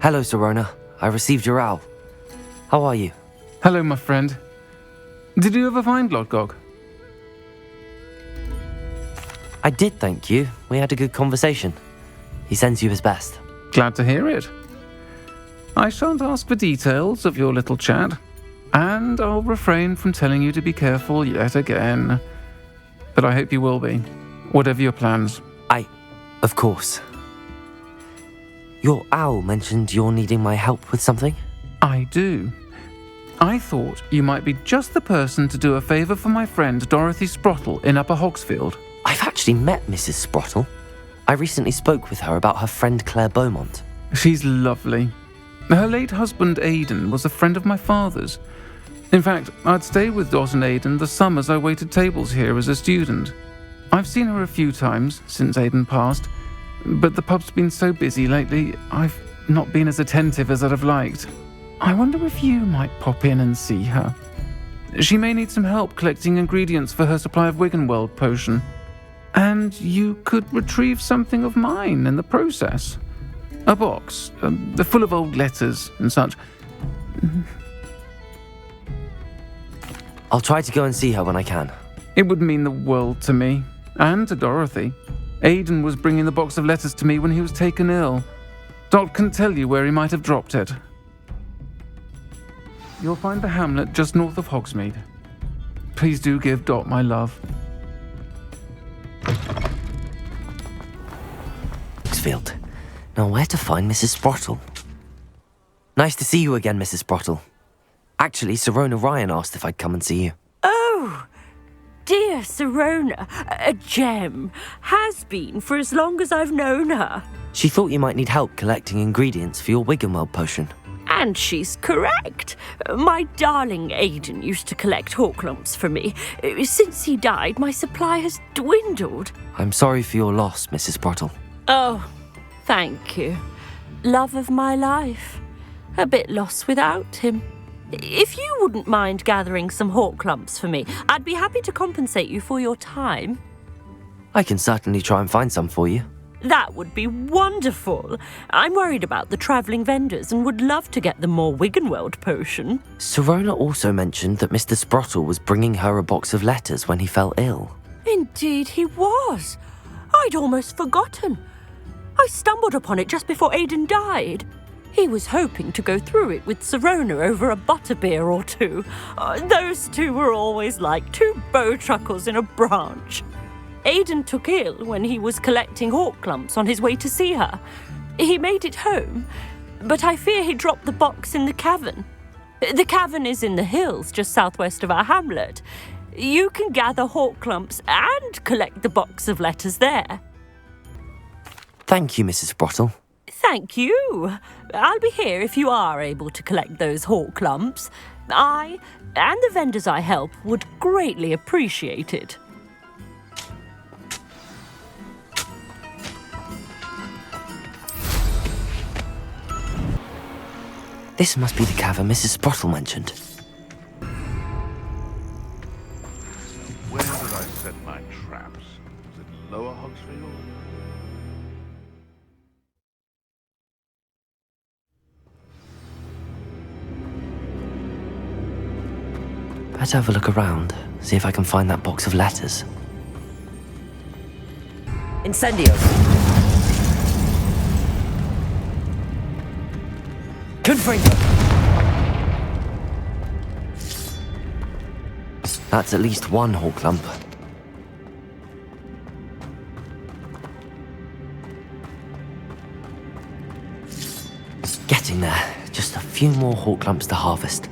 Hello, Sirona. I received your owl. How are you? Hello, my friend. Did you ever find Lodgok? I did, thank you. We had a good conversation. He sends you his best. Glad to hear it. I shan't ask for details of your little chat, and I'll refrain from telling you to be careful yet again. But I hope you will be, whatever your plans. Of course. Your owl mentioned you're needing my help with something? I do. I thought you might be just the person to do a favour for my friend Dorothy Sprottle in Upper Hogsfield. I've actually met Mrs. Sprottle. I recently spoke with her about her friend Claire Beaumont. She's lovely. Her late husband Aidan was a friend of my father's. In fact, I'd stay with Dot and Aidan the summers I waited tables here as a student. I've seen her a few times since Aidan passed, but the pub's been so busy lately, I've not been as attentive as I'd have liked. I wonder if you might pop in and see her. She may need some help collecting ingredients for her supply of Wiggenweld potion. And you could retrieve something of mine in the process. A box, full of old letters and such. I'll try to go and see her when I can. It would mean the world to me, and to Dorothy. Aidan was bringing the box of letters to me when he was taken ill. Dot can tell you where he might have dropped it. You'll find the hamlet just north of Hogsmeade. Please do give Dot my love. Hogsfield. Now where to find Mrs. Sprottle? Nice to see you again, Mrs. Sprottle. Actually, Sirona Ryan asked if I'd come and see you. Oh, dear Sirona, a gem. Has been for as long as I've known her. She thought you might need help collecting ingredients for your Wiggenweld potion. And she's correct. My darling Aidan used to collect Horklumps for me. Since he died, my supply has dwindled. I'm sorry for your loss, Mrs. Sprottle. Oh, thank you. Love of my life. A bit lost without him. If you wouldn't mind gathering some Horklumps for me, I'd be happy to compensate you for your time. I can certainly try and find some for you. That would be wonderful. I'm worried about the travelling vendors and would love to get them more Wiggenweld potion. Sirona also mentioned that Mr. Sprottle was bringing her a box of letters when he fell ill. Indeed he was. I'd almost forgotten. I stumbled upon it just before Aidan died. He was hoping to go through it with Sirona over a butterbeer or two. Those two were always like two bowtruckles in a branch. Aidan took ill when he was collecting Horklumps on his way to see her. He made it home, but I fear he dropped the box in the cavern. The cavern is in the hills just southwest of our hamlet. You can gather Horklumps and collect the box of letters there. Thank you, Mrs. Sprottle. Thank you. I'll be here if you are able to collect those Horklumps. I and the vendors I help would greatly appreciate it. This must be the cavern Mrs. Sprottle mentioned. Where did I set my traps? Was it Lower Hogsfield? Better have a look around, see if I can find that box of letters. Incendio! Confringo! That's at least one Horklump. Getting there. Just a few more Horklumps to harvest.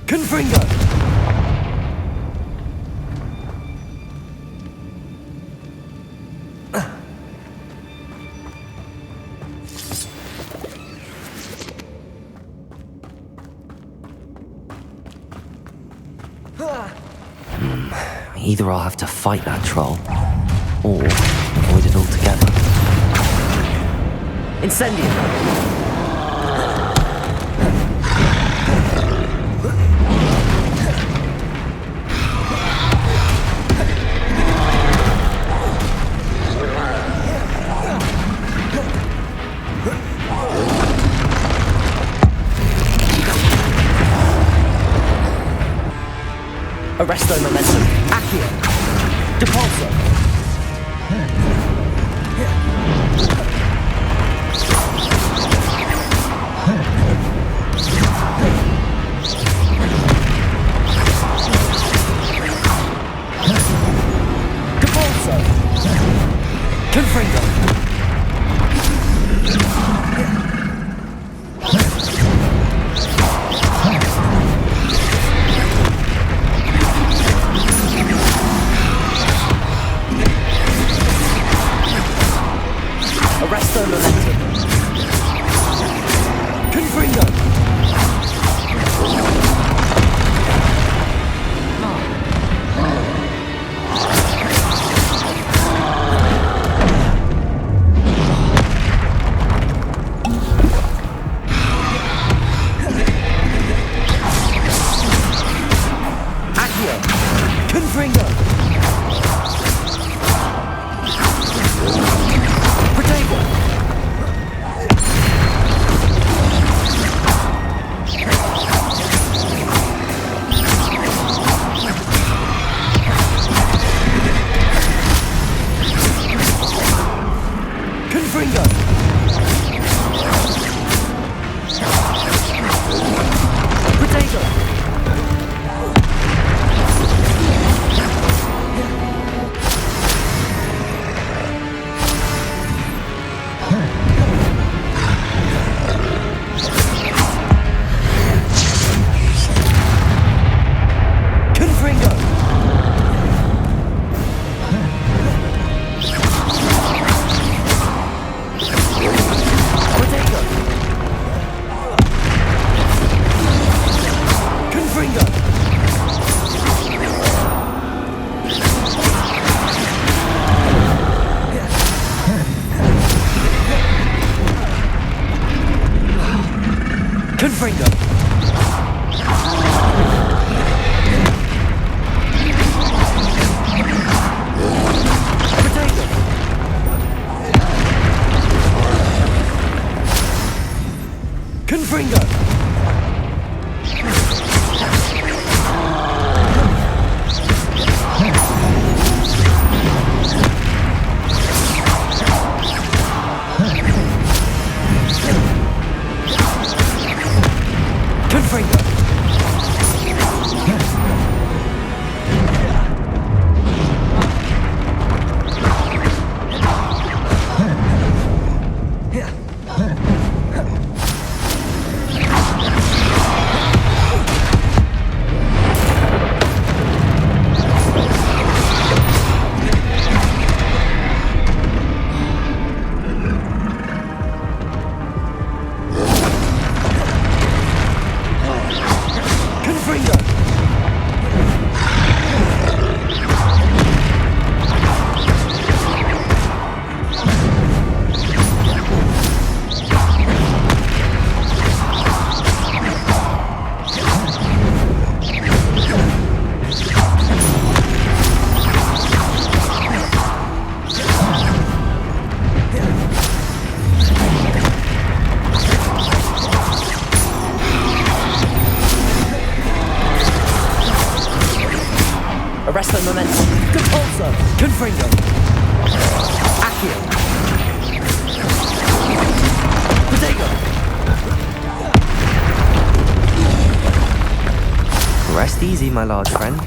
Confringo! Either I'll have to fight that troll, or avoid it altogether. Incendium! Arresto momentum. Accio. Depulso. Depulso. Confringo. Arresto momentum. Confringo. Accio. Confringo. Protego. Confringo. Protego. Confringo. Protego. Confringo. Confringo. Protego. Confringo. Confringo. Confringo. Arresto momentum. Depulso. Confringo. Accio. Protego. Rest easy, my large friend.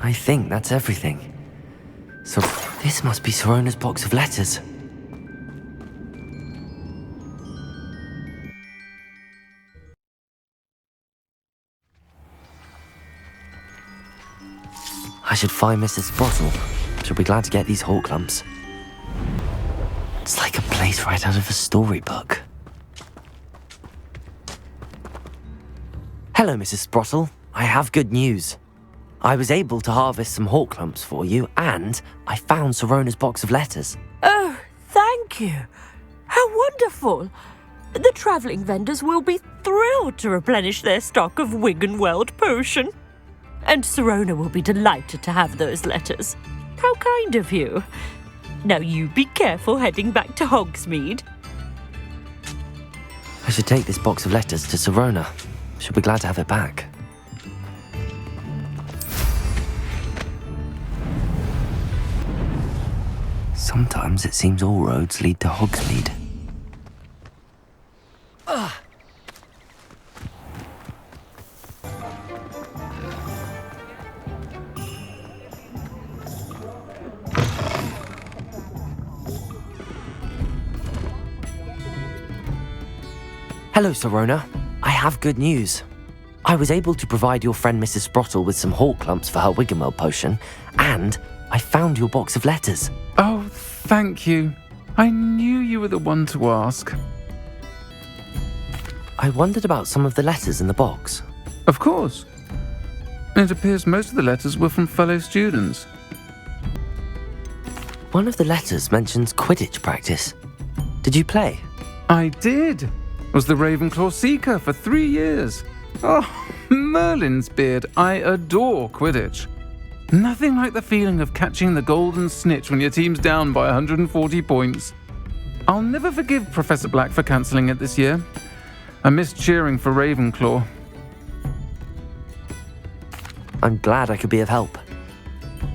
I think that's everything. So, this must be Sirona's box of letters. I should find Mrs. Sprottle. She'll be glad to get these hawk lumps. It's like a place right out of a storybook. Hello, Mrs. Sprottle. I have good news. I was able to harvest some hawk lumps for you, and I found Sirona's box of letters. Oh, thank you. How wonderful. The travelling vendors will be thrilled to replenish their stock of Wiggenweld potion. And Sirona will be delighted to have those letters. How kind of you. Now you be careful heading back to Hogsmeade. I should take this box of letters to Sirona. She'll be glad to have it back. Sometimes it seems all roads lead to Hogsmeade. Hello, Sirona. I have good news. I was able to provide your friend Mrs. Sprottle with some hawk lumps for her Wiggenweld potion, and I found your box of letters. Oh, thank you. I knew you were the one to ask. I wondered about some of the letters in the box. Of course. It appears most of the letters were from fellow students. One of the letters mentions Quidditch practice. Did you play? I did. Was the Ravenclaw Seeker for 3 years. Oh, Merlin's beard. I adore Quidditch. Nothing like the feeling of catching the golden snitch when your team's down by 140 points. I'll never forgive Professor Black for cancelling it this year. I missed cheering for Ravenclaw. I'm glad I could be of help.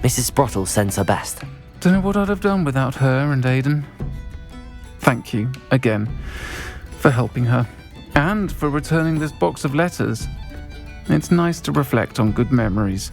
Mrs. Sprottle sends her best. Don't know what I'd have done without her and Aidan. Thank you, again, for helping her, and for returning this box of letters. It's nice to reflect on good memories.